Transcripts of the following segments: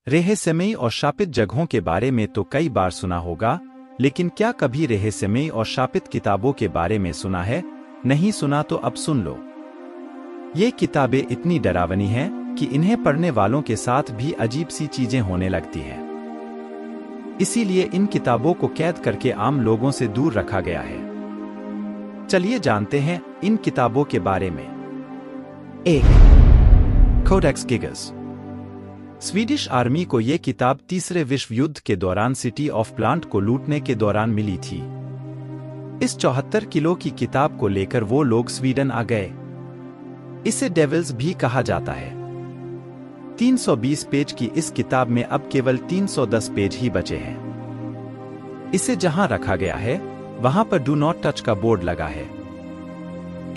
रहस्यमयी और शापित जगहों के बारे में तो कई बार सुना होगा, लेकिन क्या कभी रहस्यमयी और शापित किताबों के बारे में सुना है? नहीं सुना तो अब सुन लो। ये किताबें इतनी डरावनी हैं कि इन्हें पढ़ने वालों के साथ भी अजीब सी चीजें होने लगती हैं। इसीलिए इन किताबों को कैद करके आम लोगों से दूर रखा गया है। चलिए जानते हैं इन किताबों के बारे में। 1. कोडेक्स गिगस। स्वीडिश आर्मी को यह किताब तीसरे विश्व युद्ध के दौरान सिटी ऑफ प्लांट को लूटने के दौरान मिली थी। इस 74 किलो की किताब को लेकर वो लोग स्वीडन आ गए। इसे डेविल्स भी कहा जाता है। 320 पेज की इस किताब में अब केवल 310 पेज ही बचे हैं। इसे जहां रखा गया है वहां पर डू नॉट टच का बोर्ड लगा है।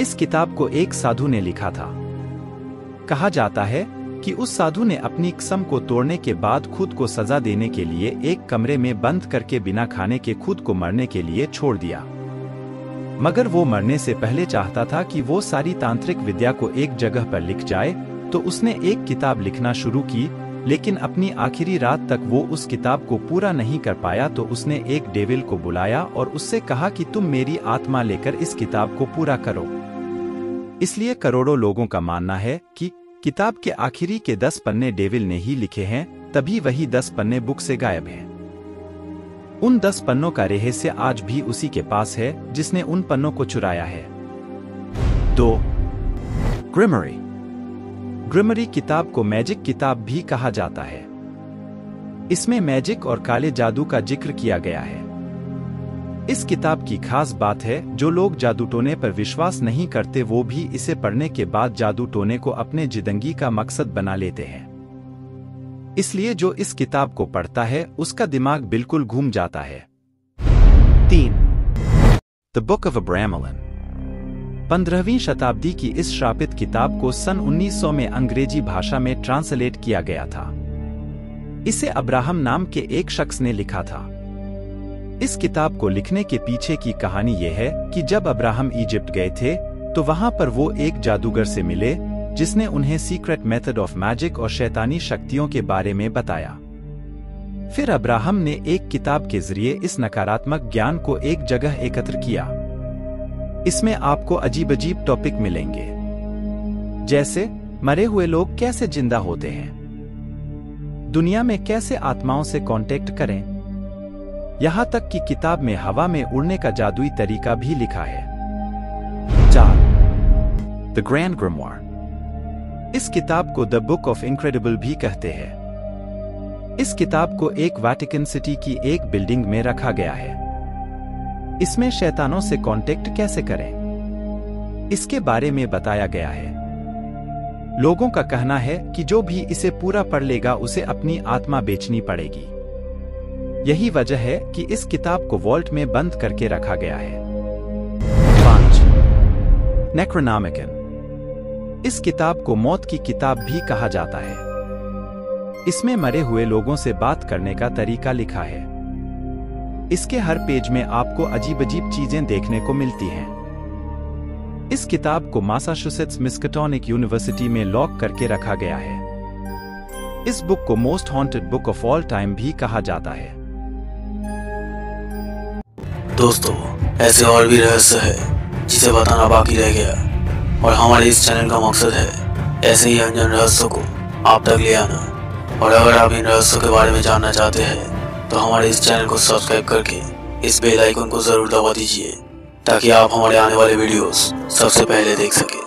इस किताब को एक साधु ने लिखा था। कहा जाता है कि उस साधु ने अपनी कसम को तोड़ने के बाद खुद को सजा देने के लिए एक कमरे में बंद करके बिना खाने के खुद को मरने के लिए छोड़ दिया। मगर वो मरने से पहले चाहता था कि वो सारी तांत्रिक विद्या को एक जगह पर लिख जाए, तो उसने एक किताब लिखना शुरू की, लेकिन अपनी आखिरी रात तक वो उस किताब को पूरा नहीं कर पाया। तो उसने एक डेविल को बुलाया और उससे कहा कि तुम मेरी आत्मा लेकर इस किताब को पूरा करो। इसलिए करोड़ों लोगों का मानना है कि किताब के आखिरी के 10 पन्ने डेविल ने ही लिखे हैं, तभी वही 10 पन्ने बुक से गायब हैं। उन 10 पन्नों का रहस्य आज भी उसी के पास है जिसने उन पन्नों को चुराया है। 2. ग्रिमरी। ग्रिमरी किताब को मैजिक किताब भी कहा जाता है। इसमें मैजिक और काले जादू का जिक्र किया गया है। इस किताब की खास बात है, जो लोग जादू टोने पर विश्वास नहीं करते वो भी इसे पढ़ने के बाद जादू टोने को अपने जिंदगी का मकसद बना लेते हैं। इसलिए जो इस किताब को पढ़ता है उसका दिमाग बिल्कुल घूम जाता है। 3. The book of Abramelin. 15वीं शताब्दी की इस श्रापित किताब को सन 1900 में अंग्रेजी भाषा में ट्रांसलेट किया गया था। इसे अब्राहम नाम के एक शख्स ने लिखा था। इस किताब को लिखने के पीछे की कहानी यह है कि जब अब्राहम इजिप्ट गए थे तो वहां पर वो एक जादूगर से मिले जिसने उन्हें सीक्रेट मेथड ऑफ मैजिक और शैतानी शक्तियों के बारे में बताया। फिर अब्राहम ने एक किताब के जरिए इस नकारात्मक ज्ञान को एक जगह एकत्र किया। इसमें आपको अजीब अजीब टॉपिक मिलेंगे, जैसे मरे हुए लोग कैसे जिंदा होते हैं, दुनिया में कैसे आत्माओं से कांटेक्ट करें, यहां तक कि किताब में हवा में उड़ने का जादुई तरीका भी लिखा है। 4. The grand grimoire. इस किताब को द बुक ऑफ इनक्रेडिबल भी कहते हैं। इस किताब को एक वाटिकन सिटी की एक बिल्डिंग में रखा गया है। इसमें शैतानों से कांटेक्ट कैसे करें, इसके बारे में बताया गया है। लोगों का कहना है कि जो भी इसे पूरा पढ़ लेगा उसे अपनी आत्मा बेचनी पड़ेगी। यही वजह है कि इस किताब को वॉल्ट में बंद करके रखा गया है। 5. नेक्रोनॉमिकन। इस किताब को मौत की किताब भी कहा जाता है। इसमें मरे हुए लोगों से बात करने का तरीका लिखा है। इसके हर पेज में आपको अजीब अजीब चीजें देखने को मिलती हैं। इस किताब को मैसाचुसेट्स मिस्काटोनिक यूनिवर्सिटी में लॉक करके रखा गया है। इस बुक को most haunted book of all time भी कहा जाता है। दोस्तों, ऐसे और भी रहस्य है जिसे बताना बाकी रह गया, और हमारे इस चैनल का मकसद है ऐसे ही अनजान रहस्यों को आप तक ले आना। और अगर आप इन रहस्यों के बारे में जानना चाहते हैं तो हमारे इस चैनल को सब्सक्राइब करके इस बेल आइकन को जरूर दबा दीजिए, ताकि आप हमारे आने वाले वीडियोस सबसे पहले देख सकें।